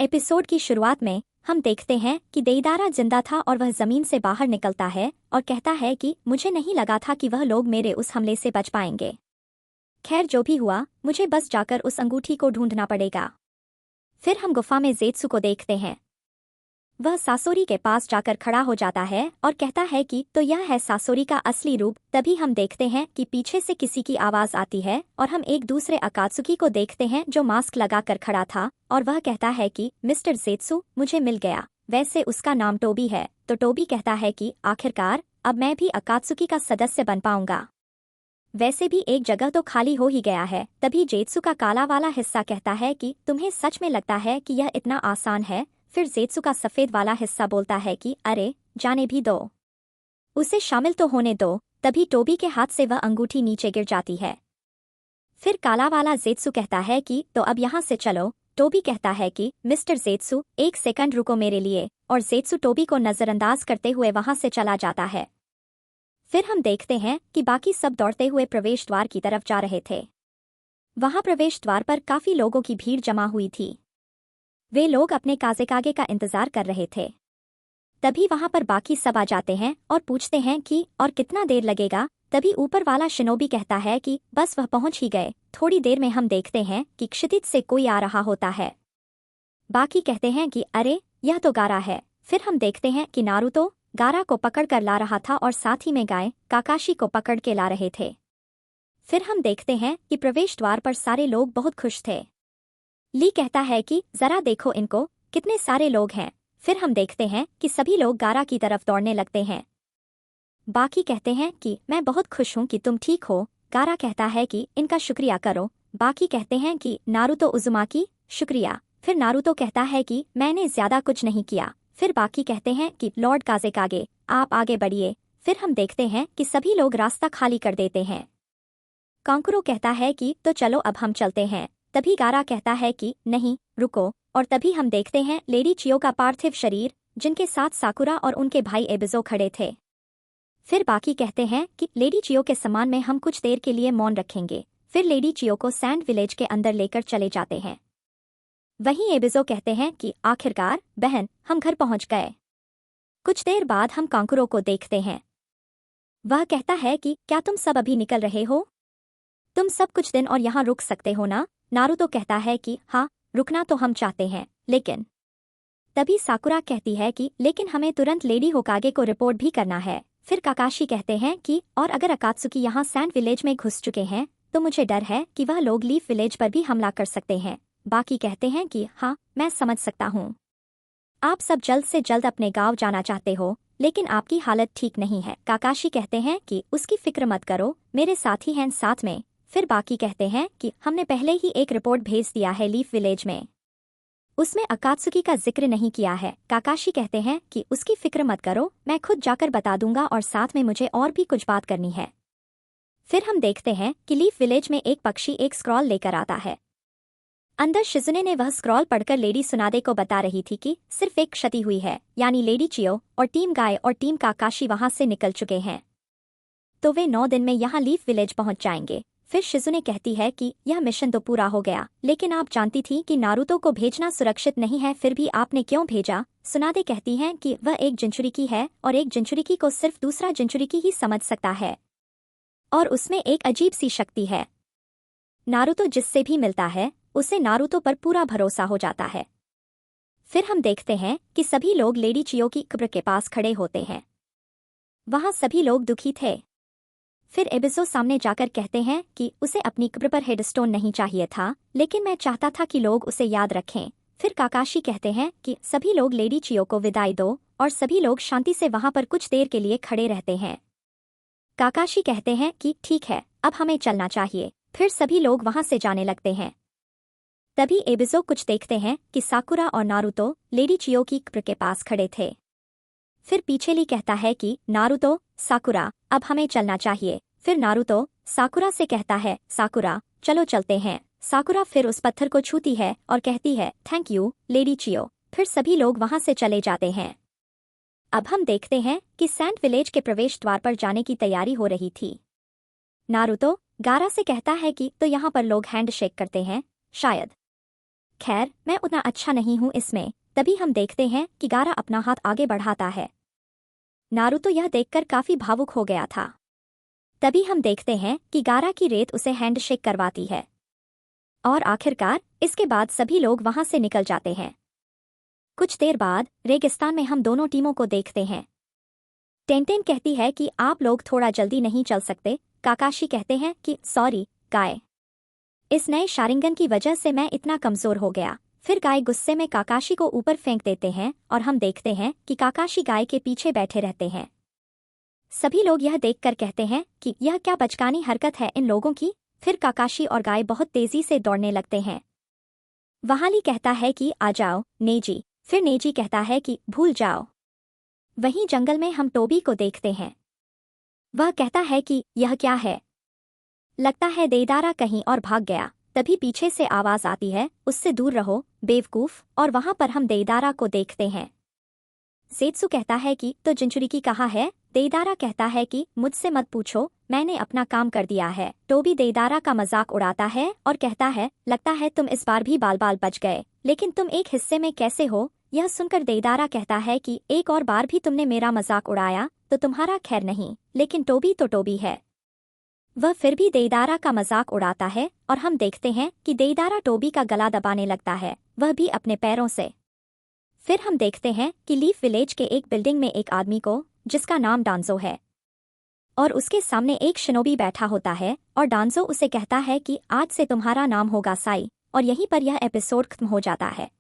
Episode की शुरुआत में हम देखते हैं कि देइदारा जिंदा था और वह जमीन से बाहर निकलता है और कहता है कि मुझे नहीं लगा था कि वह लोग मेरे उस हमले से बच पाएंगे। खैर जो भी हुआ, मुझे बस जाकर उस अंगूठी को ढूंढना पड़ेगा। फिर हम गुफा में ज़ेत्सु को देखते हैं। वह सासोरी के पास जाकर खड़ा हो जाता है और कहता है कि तो यह है सासोरी का असली रूप। तभी हम देखते हैं कि पीछे से किसी की आवाज आती है और हम एक दूसरे अकात्सुकी को देखते हैं जो मास्क लगाकर खड़ा था और वह कहता है कि मिस्टर ज़ेत्सु, मुझे मिल गया। वैसे उसका नाम टोबी है। तो टोबी कहता है कि आखिरकार अब मैं भी अकात्सुकी का सदस्य बन पाऊंगा। वैसे भी एक जगह तो खाली हो ही गया है। तभी ज़ेत्सु का काला वाला हिस्सा कहता है कि तुम्हें सच में लगता है कि यह इतना आसान है? फिर ज़ेत्सु का सफ़ेद वाला हिस्सा बोलता है कि अरे जाने भी दो, उसे शामिल तो होने दो। तभी टोबी के हाथ से वह अंगूठी नीचे गिर जाती है। फिर काला वाला ज़ेत्सु कहता है कि तो अब यहाँ से चलो। टोबी कहता है कि मिस्टर ज़ेत्सु, एक सेकंड रुको मेरे लिए। और ज़ेत्सु टोबी को नज़रअंदाज करते हुए वहाँ से चला जाता है। फिर हम देखते हैं कि बाकी सब दौड़ते हुए प्रवेश द्वार की तरफ जा रहे थे। वहाँ प्रवेश द्वार पर काफ़ी लोगों की भीड़ जमा हुई थी। वे लोग अपने काज़ेकागे का इंतजार कर रहे थे। तभी वहां पर बाकी सब आ जाते हैं और पूछते हैं कि और कितना देर लगेगा। तभी ऊपर वाला शिनोबी कहता है कि बस वह पहुंच ही गए। थोड़ी देर में हम देखते हैं कि क्षितिज से कोई आ रहा होता है। बाकी कहते हैं कि अरे यह तो गारा है। फिर हम देखते हैं कि नारुतो गारा को पकड़ कर ला रहा था और साथ ही में गाय काकाशी को पकड़ के ला रहे थे। फिर हम देखते हैं कि प्रवेश द्वार पर सारे लोग बहुत खुश थे। ली कहता है कि जरा देखो इनको, कितने सारे लोग हैं। फिर हम देखते हैं कि सभी लोग गारा की तरफ दौड़ने लगते हैं। बाकी कहते हैं कि मैं बहुत खुश हूं कि तुम ठीक हो। गारा कहता है कि इनका शुक्रिया करो। बाकी कहते हैं कि नारुतो उजुमाकी, शुक्रिया। फिर नारुतो कहता है कि मैंने ज्यादा कुछ नहीं किया। फिर बाकी कहते हैं कि लॉर्ड काज़ेकागे, आप आगे बढ़िए। फिर हम देखते हैं कि सभी लोग रास्ता खाली कर देते हैं। कांकुरो कहता है कि तो चलो अब हम चलते हैं। तभी गारा कहता है कि नहीं रुको। और तभी हम देखते हैं लेडी चियो का पार्थिव शरीर, जिनके साथ साकुरा और उनके भाई एबिजो खड़े थे। फिर बाकी कहते हैं कि लेडी चियो के सम्मान में हम कुछ देर के लिए मौन रखेंगे। फिर लेडी चियो को सैंड विलेज के अंदर लेकर चले जाते हैं। वहीं एबिजो कहते हैं कि आखिरकार बहन, हम घर पहुंच गए। कुछ देर बाद हम कांकुरो को देखते हैं। वह कहता है कि क्या तुम सब अभी निकल रहे हो? तुम सब कुछ दिन और यहाँ रुक सकते हो ना? नारुतो कहता है कि हाँ, रुकना तो हम चाहते हैं, लेकिन तभी साकुरा कहती है कि लेकिन हमें तुरंत लेडी होकागे को रिपोर्ट भी करना है। फिर काकाशी कहते हैं कि और अगर अकात्सुकी यहाँ सैंड विलेज में घुस चुके हैं तो मुझे डर है कि वह लोग लीफ विलेज पर भी हमला कर सकते हैं। बाकी कहते हैं कि हाँ, मैं समझ सकता हूँ। आप सब जल्द से जल्द अपने गांव जाना चाहते हो, लेकिन आपकी हालत ठीक नहीं है। काकाशी कहते हैं कि उसकी फिक्र मत करो, मेरे साथी हैं साथ में। फिर बाकी कहते हैं कि हमने पहले ही एक रिपोर्ट भेज दिया है लीफ विलेज में, उसमें अकात्सुकी का जिक्र नहीं किया है। काकाशी कहते हैं कि उसकी फिक्र मत करो, मैं खुद जाकर बता दूंगा और साथ में मुझे और भी कुछ बात करनी है। फिर हम देखते हैं कि लीफ विलेज में एक पक्षी एक स्क्रॉल लेकर आता है। अंदर शिजुने ने वह स्क्रॉल पढ़कर लेडी सुनादे को बता रही थी कि सिर्फ एक क्षति हुई है, यानी लेडी चियो और टीम गाय और टीम काकाशी वहां से निकल चुके हैं, तो वे 9 दिन में यहाँ लीफ विलेज पहुंच जाएंगे। फिर शिजुने कहती है कि यह मिशन तो पूरा हो गया, लेकिन आप जानती थी कि नारुतो को भेजना सुरक्षित नहीं है, फिर भी आपने क्यों भेजा? सुनादे कहती हैं कि वह एक जिंचुरिकी है और एक जिंचुरिकी को सिर्फ दूसरा जिंचुरिकी ही समझ सकता है और उसमें एक अजीब सी शक्ति है। नारुतो जिससे भी मिलता है उसे नारुतो पर पूरा भरोसा हो जाता है। फिर हम देखते हैं कि सभी लोग लेडी चियो की कब्र के पास खड़े होते हैं। वहां सभी लोग दुखी थे। फिर एबिजो सामने जाकर कहते हैं कि उसे अपनी कब्र पर हेडस्टोन नहीं चाहिए था, लेकिन मैं चाहता था कि लोग उसे याद रखें। फिर काकाशी कहते हैं कि सभी लोग लेडी चियो को विदाई दो और सभी लोग शांति से वहां पर कुछ देर के लिए खड़े रहते हैं। काकाशी कहते हैं कि ठीक है, अब हमें चलना चाहिए। फिर सभी लोग वहां से जाने लगते हैं। तभी एबिजो कुछ देखते हैं कि साकुरा और नारुतो लेडी चियो की कब्र के पास खड़े थे। फिर पीछे कहता है कि नारुतो, साकुरा, अब हमें चलना चाहिए। फिर नारुतो साकुरा से कहता है साकुरा, चलो चलते हैं। साकुरा फिर उस पत्थर को छूती है और कहती है थैंक यू लेडी चियो। फिर सभी लोग वहां से चले जाते हैं। अब हम देखते हैं कि सैंड विलेज के प्रवेश द्वार पर जाने की तैयारी हो रही थी। नारुतो गारा से कहता है कि तो यहाँ पर लोग हैंड शेक करते हैं शायद। खैर मैं उतना अच्छा नहीं हूँ इसमें। तभी हम देखते हैं कि गारा अपना हाथ आगे बढ़ाता है। नारुतो यह देखकर काफी भावुक हो गया था। तभी हम देखते हैं कि गारा की रेत उसे हैंडशेक करवाती है। और आखिरकार इसके बाद सभी लोग वहां से निकल जाते हैं। कुछ देर बाद रेगिस्तान में हम दोनों टीमों को देखते हैं। टेंटेन कहती है कि आप लोग थोड़ा जल्दी नहीं चल सकते। काकाशी कहते हैं कि सॉरी गाय, इस नए शारिंगन की वजह से मैं इतना कमजोर हो गया। फिर गाय गुस्से में काकाशी को ऊपर फेंक देते हैं और हम देखते हैं कि काकाशी गाय के पीछे बैठे रहते हैं। सभी लोग यह देखकर कहते हैं कि यह क्या बचकानी हरकत है इन लोगों की। फिर काकाशी और गाय बहुत तेजी से दौड़ने लगते हैं। वहाली कहता है कि आ जाओ नेजी। फिर नेजी कहता है कि भूल जाओ। वहीं जंगल में हम टोबी को देखते हैं। वह कहता है कि यह क्या है, लगता है देइदारा कहीं और भाग गया। तभी पीछे से आवाज आती है, उससे दूर रहो बेवकूफ। और वहां पर हम देइदारा को देखते हैं। सेत्सु कहता है कि तो जिंचुरिकी कहाँ है। देइदारा कहता है कि मुझसे मत पूछो, मैंने अपना काम कर दिया है। टोबी देइदारा का मजाक उड़ाता है और कहता है लगता है तुम इस बार भी बाल बाल बच गए, लेकिन तुम एक हिस्से में कैसे हो। यह सुनकर देइदारा कहता है कि एक और बार भी तुमने मेरा मजाक उड़ाया तो तुम्हारा खैर नहीं। लेकिन टोबी तो टोबी है। वह फिर भी देइदारा का मजाक उड़ाता है और हम देखते हैं कि देइदारा टोबी का गला दबाने लगता है, वह भी अपने पैरों से। फिर हम देखते हैं कि लीफ विलेज के एक बिल्डिंग में एक आदमी को, जिसका नाम डांजो है, और उसके सामने एक शिनोबी बैठा होता है और डांजो उसे कहता है कि आज से तुम्हारा नाम होगा साई। और यहीं पर यह एपिसोड खत्म हो जाता है।